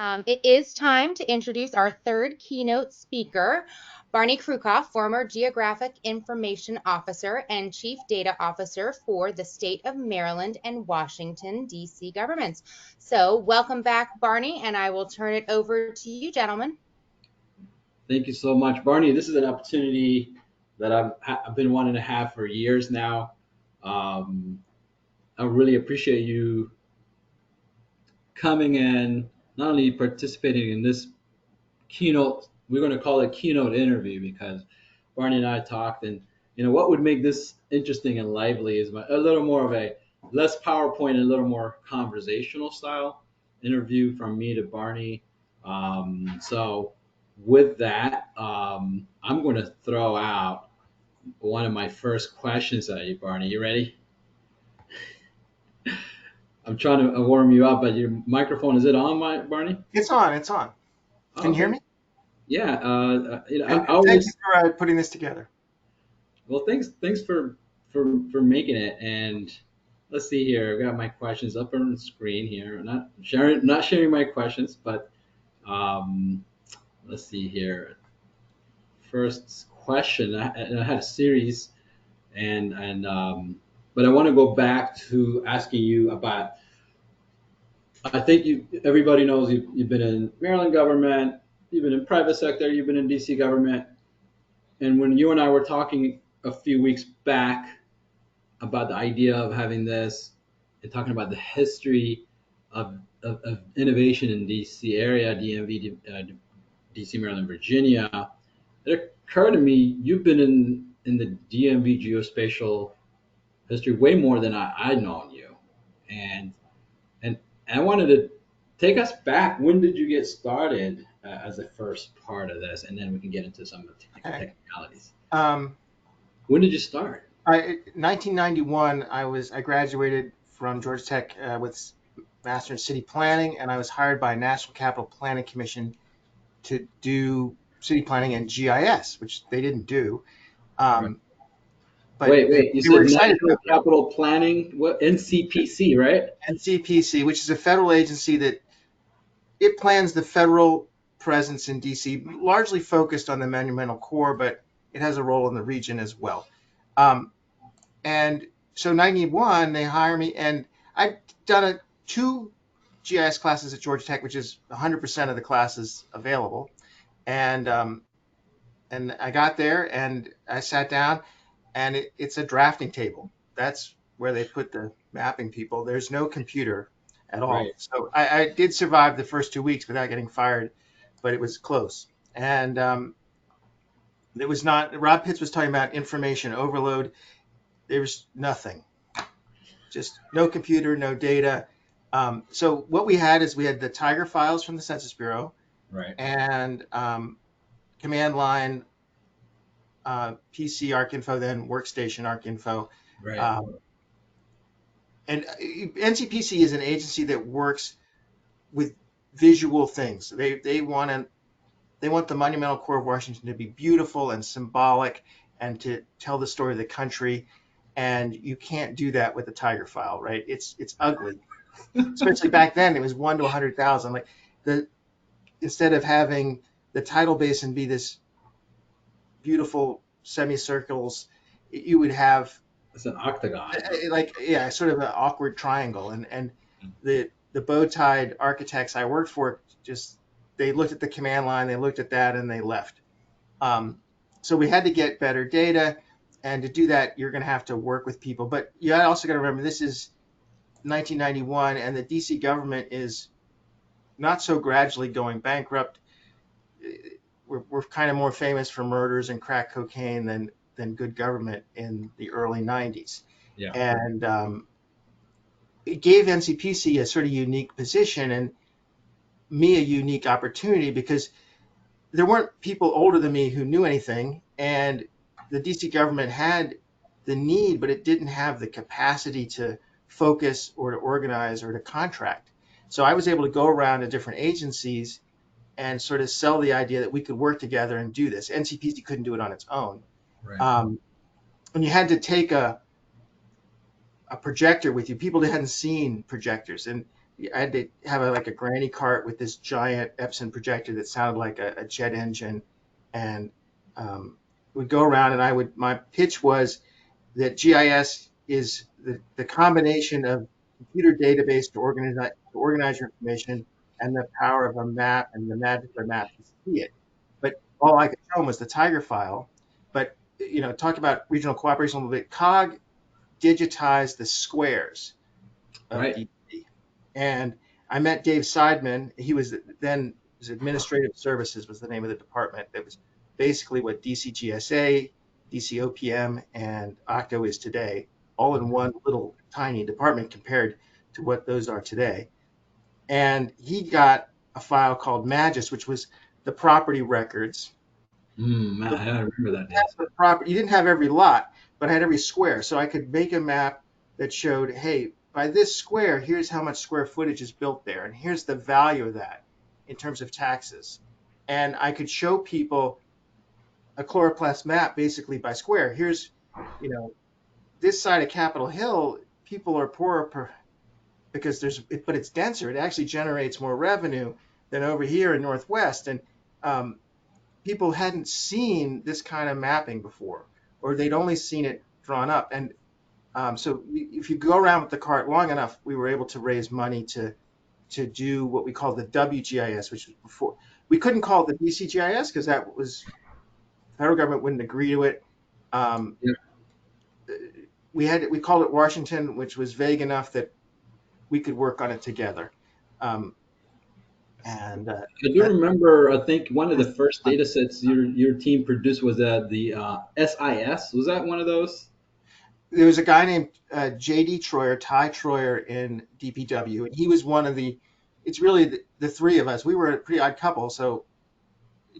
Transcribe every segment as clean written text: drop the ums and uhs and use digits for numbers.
It is time to introduce our third keynote speaker, Barney Krucoff, former Geographic Information Officer and Chief Data Officer for the state of Maryland and Washington, D.C. governments. So welcome back, Barney, and I will turn it over to you, gentlemen. Thank you so much, Barney. This is an opportunity that I've been wanting to have for years now. Um, I really appreciate you coming in, not only participating in this keynote, we're going to call it keynote interview because Barney and I talked, and what would make this interesting and lively is a little more of a less PowerPoint and a little more conversational style interview from me to Barney. So with that, I'm going to throw out one of my first questions at you, Barney. You ready? I'm trying to warm you up, but your microphone, is it on, Barney? It's on. It's on. Can you hear Okay. me? Yeah. And I thank you always for putting this together. Well, thanks for making it. And let's see here. I've got my questions up on the screen here. I'm not sharing my questions, but um, let's see here. First question. I had a series, and but I want to go back to asking you about. I think everybody knows you've been in Maryland government, you've been in private sector, you've been in DC government, and when you and I were talking a few weeks back about the idea of having this and talking about the history of innovation in DC area, DMV, DC, Maryland, Virginia, it occurred to me you've been in the DMV geospatial history way more than I'd known you, and and I wanted to take us back. When did you get started as the first part of this, and then we can get into some of the Okay. technicalities. Um, When did you start? 1991, I graduated from Georgia Tech with Master in City Planning, and I was hired by National Capital Planning Commission to do city planning and GIS, which they didn't do. Right. Um, but Wait. You they were said excited National about Capital Planning, what NCPC, right? NCPC, which is a federal agency that it plans the federal presence in DC, largely focused on the monumental core, but it has a role in the region as well. Um, And so 91, they hire me, and I've done two GIS classes at Georgia Tech, which is 100% of the classes available. And I got there and I sat down, and it's a drafting table. That's where they put the mapping people. There's no computer at all. Right. So I did survive the first 2 weeks without getting fired, but it was close. And it was not. Rob Pitts was talking about information overload. There was nothing. Just no computer, no data. So what we had is we had the Tiger files from the Census Bureau Right. and command line PC ArcInfo, then workstation ArcInfo. Right. Um, and NCPC is an agency that works with visual things. They want the monumental core of Washington to be beautiful and symbolic and to tell the story of the country. And you can't do that with a Tiger file, right? It's ugly. Especially back then, it was 1 to 100,000. Like instead of having the tidal basin be this beautiful semicircles, you would have It's an octagon. sort of an awkward triangle. And the bow tied architects I worked for just they looked at the command line, they looked at that, and they left. So we had to get better data, and to do that, you're going to have to work with people. But you also got to remember this is 1991, and the DC government is not so gradually going bankrupt. We're kind of more famous for murders and crack cocaine than good government in the early 90s. Yeah. And it gave NCPC a sort of unique position and me a unique opportunity because there weren't people older than me who knew anything, and the DC government had the need, but it didn't have the capacity to focus or to organize or to contract. So I was able to go around to different agencies and sort of sell the idea that we could work together and do this. NCPC couldn't do it on its own. Right. And you had to take a projector with you. People that hadn't seen projectors, and I had to have like a granny cart with this giant Epson projector that sounded like a jet engine, and would go around, and my pitch was that GIS is the combination of computer database to organize your information and the power of a map and the magic of a map to see it. But all I could show them was the Tiger file. But talk about regional cooperation a little bit. COG digitized the squares of Right. DC. And I met Dave Seidman. He was then was Administrative Services was the name of the department. That was basically what DCGSA, DCOPM, and Octo is today, all in one little tiny department compared to what those are today. And he got a file called Magis, which was the property records. I remember that days. The property, you didn't have every lot, but I had every square. So I could make a map that showed, hey, by this square, here's how much square footage is built there, and here's the value of that in terms of taxes. And I could show people a chloroplast map basically by square. Here's, this side of Capitol Hill, people are poorer because but it's denser. It actually generates more revenue than over here in Northwest. And people hadn't seen this kind of mapping before, or they'd only seen it drawn up. And so if you go around with the cart long enough, we were able to raise money to do what we call the WGIS, which was before. We couldn't call it the DCGIS because that was the federal government wouldn't agree to it. Yeah. We called it Washington, which was vague enough that we could work on it together. And I do remember, I think one of the first data sets your team produced was the SIS. Was that one of those? There was a guy named J.D. Troyer, Ty Troyer in DPW, and he was one of it's really the three of us. We were a pretty odd couple. So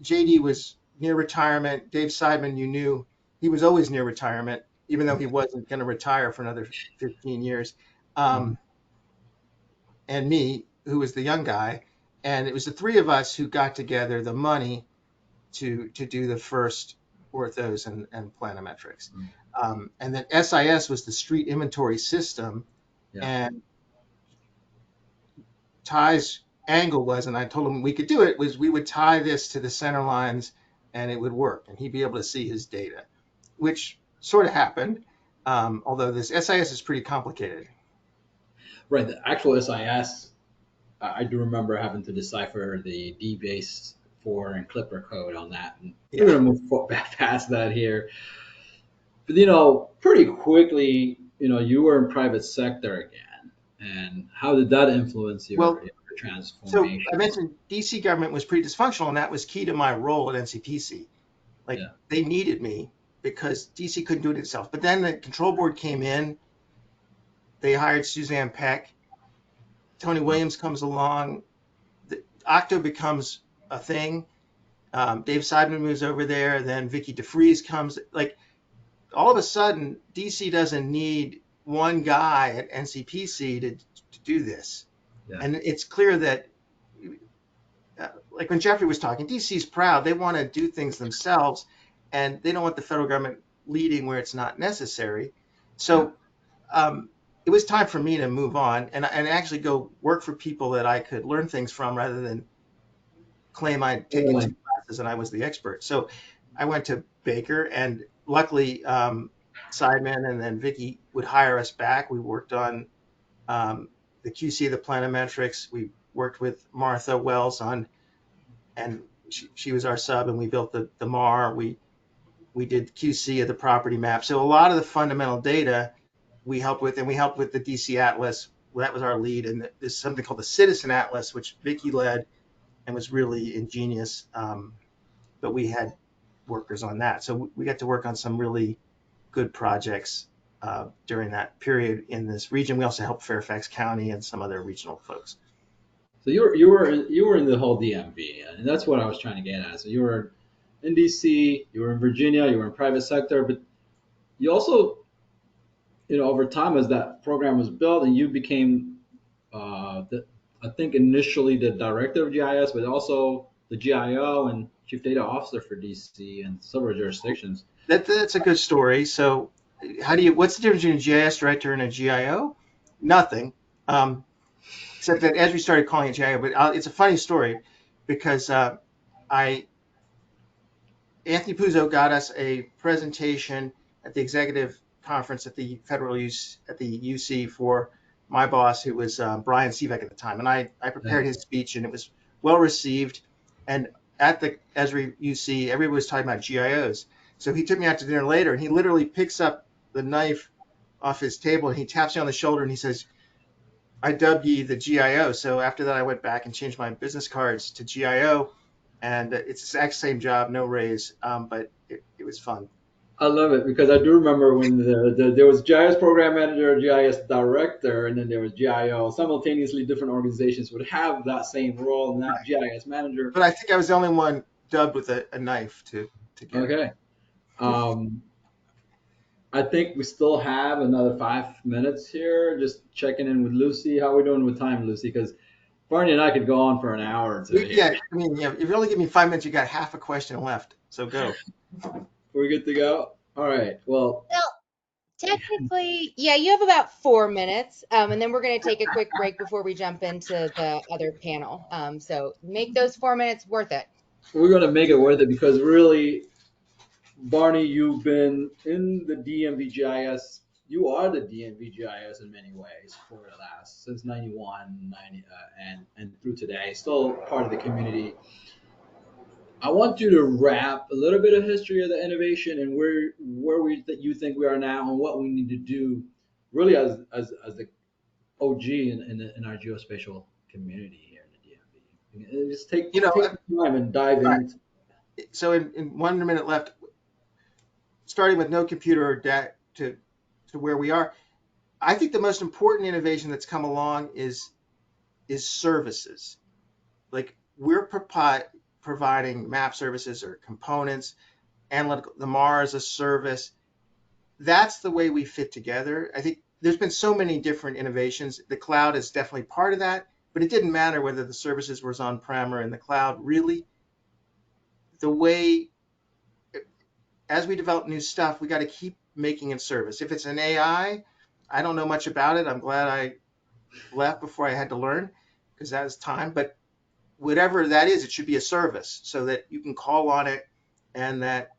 J.D. was near retirement. Dave Seidman, you knew, he was always near retirement, even though he wasn't going to retire for another 15 years. And me, who was the young guy. And it was the three of us who got together the money to do the first orthos and planometrics. And then SIS was the street inventory system. Yeah. And Ty's angle was, and I told him we could do it, was we would tie this to the center lines and it would work. And he'd be able to see his data, which sort of happened. Although this SIS is pretty complicated. Right. The actual SIS, I do remember having to decipher the DBase4 and Clipper code on that. And we're going to move past that here. But, pretty quickly, you were in private sector again. And how did that influence your transformation? So I mentioned DC government was pretty dysfunctional, and that was key to my role at NCPC. They needed me because DC couldn't do it itself. But then the control board came in. They hired Suzanne Peck. Tony Williams comes along. Octo becomes a thing. Dave Seidman moves over there. Then Vicky DeFries comes. All of a sudden, DC doesn't need one guy at NCPC to do this. Yeah. And it's clear that, when Jeffrey was talking, DC's proud. They want to do things themselves, and they don't want the federal government leading where it's not necessary. So it was time for me to move on and actually go work for people that I could learn things from rather than claim I'd taken 2 classes and I was the expert. So I went to Baker, and luckily Seidman and then Vicky would hire us back. We worked on the QC of the planometrics. We worked with Martha Wells and she was our sub, and we built the MAR. We did QC of the property map. So a lot of the fundamental data we helped with, and we helped with the DC Atlas. Well, that was our lead. And there's something called the Citizen Atlas, which Vicky led and was really ingenious. But we had workers on that. So we got to work on some really good projects during that period in this region. We also helped Fairfax County and some other regional folks. So you were in the whole DMV, and that's what I was trying to get at. So you were in DC, you were in Virginia, you were in private sector, but you also, over time as that program was built, and you became, I think initially the director of GIS, but also the GIO and chief data officer for DC and several jurisdictions. That's a good story. So what's the difference between a GIS director and a GIO? Nothing. except that as we started calling it GIO, but it's a funny story because I Anthony Puzo got us a presentation at the executive conference at the at the UC for my boss, who was Brian Sivek at the time, and I prepared his speech, and it was well received. And at the Esri UC, everybody was talking about GIOs. So he took me out to dinner later, and he literally picks up the knife off his table, and he taps me on the shoulder, and he says, "I dubbed ye the GIO." So after that, I went back and changed my business cards to GIO, and it's the exact same job, no raise, but it was fun. I love it because I do remember when there was GIS program manager, GIS director, and then there was GIO. Simultaneously, different organizations would have that same role, not Right. GIS manager. But I think I was the only one dubbed with a knife to get it. Okay. Um, I think we still have another 5 minutes here. Just checking in with Lucy. How are we doing with time, Lucy? Because Barney and I could go on for an hour or two Yeah, here. I mean, yeah, if you only give me 5 minutes, you got half a question left. So go. We're good to go. All right. Well, Well, technically, yeah, you have about 4 minutes, and then we're going to take a quick break before we jump into the other panel. So make those 4 minutes worth it. we're gonna make it worth it because really, Barney, you've been in the DMVGIS. You are the DMVGIS in many ways for the last since 91, 90, and through today. Still part of the community. I want you to wrap a little bit of history of the innovation and where we that you think we are now and what we need to do, really as the OG in our geospatial community here in the DMV. And just take You know, take the time and dive all right. into. So in 1 minute left, starting with no computer or DAT to where we are, I think the most important innovation that's come along is services. Like we're providing map services or components, analytical, the Mars a service. That's the way we fit together. I think there's been so many different innovations. The cloud is definitely part of that, but it didn't matter whether the services was on-prem or in the cloud. Really, the way as we develop new stuff, we got to keep making it service. If it's an AI, I don't know much about it. I'm glad I left before I had to learn because that was time. But whatever that is, it should be a service so that you can call on it, and that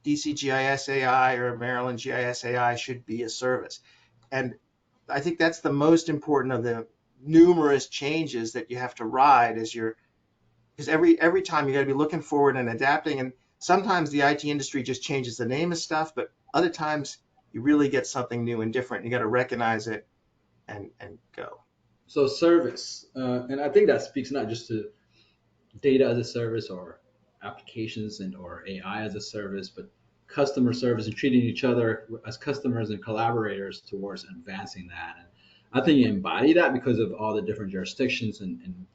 DC GIS AI or Maryland GIS AI should be a service. And I think that's the most important of the numerous changes that you have to ride as you're, because every time you got to be looking forward and adapting. And sometimes the IT industry just changes the name of stuff, but other times you really get something new and different. You got to recognize it and go. So service, and I think that speaks not just to data as a service or applications and or AI as a service, but customer service and treating each other as customers and collaborators towards advancing that. And I think you embody that because of all the different jurisdictions and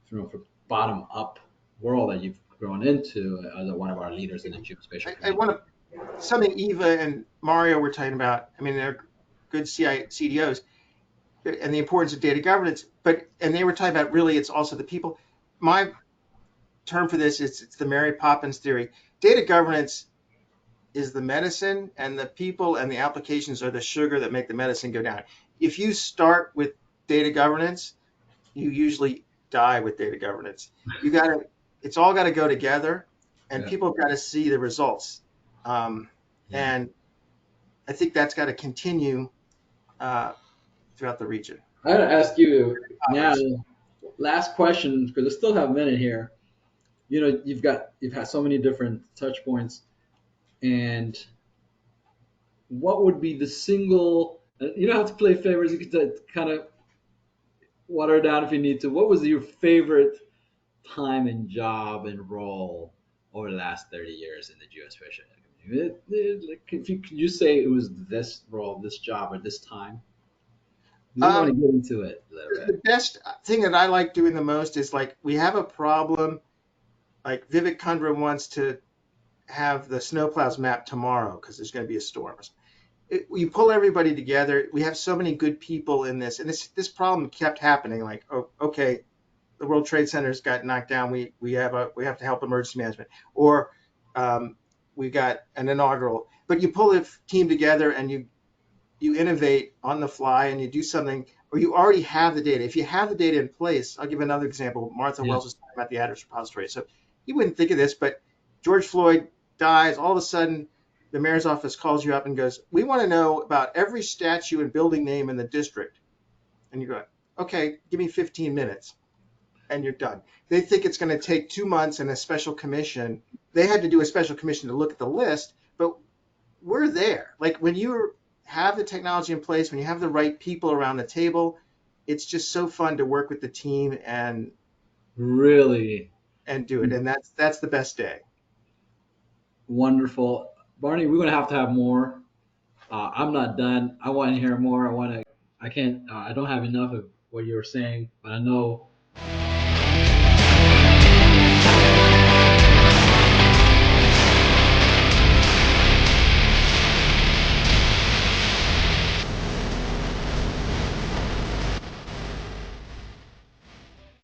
from bottom up world that you've grown into as one of our leaders in the geospatial I want community. to something Eva and Mario were talking about. I mean, they're good CDOs and the importance of data governance, and they were talking about really it's also the people. My term for this is it's the Mary Poppins theory. Data governance is the medicine, and the people and the applications are the sugar that make the medicine go down. If you start with data governance, you usually die with data governance. It's all got to go together, and Yeah. people have got to see the results. Yeah. And I think that's got to continue uh, throughout the region. I'm gonna ask you now, Poppins. last question, because I still have a minute here. You know, you've had so many different touch points, and what would be the single? You don't have to play favorites. You can kind of water it down if you need to. What was your favorite time and job and role over the last 30 years in the geospatial community? Like, if you could you say it was this role, this job, or this time? You want to Um, get into it a little bit. the best thing that I like doing the most is like we have a problem. Like Vivek Kundra wants to have the snowplows map tomorrow because there's going to be a storm. You pull everybody together. We have so many good people in this, and this problem kept happening. Like, oh, okay, the World Trade Center's got knocked down. We have to help emergency management, or um, we got an inaugural. But you pull the team together and you you innovate on the fly and you do something, or you already have the data. If you have the data in place, I'll give another example. Martha Yeah. Wells was talking about the address repository. So you wouldn't think of this, but George Floyd dies. All of a sudden, the mayor's office calls you up and goes, "We want to know about every statue and building name in the district." And you go, "Okay, give me 15 minutes." And you're done. They think it's going to take 2 months and a special commission. They had to do a special commission to look at the list, but we're there. Like when you have the technology in place, when you have the right people around the table, it's just so fun to work with the team Really and do it. And that's the best day. wonderful. Barney, we're going to have more. I'm not done. I want to hear more. I can't, I don't have enough of what you were saying, but I know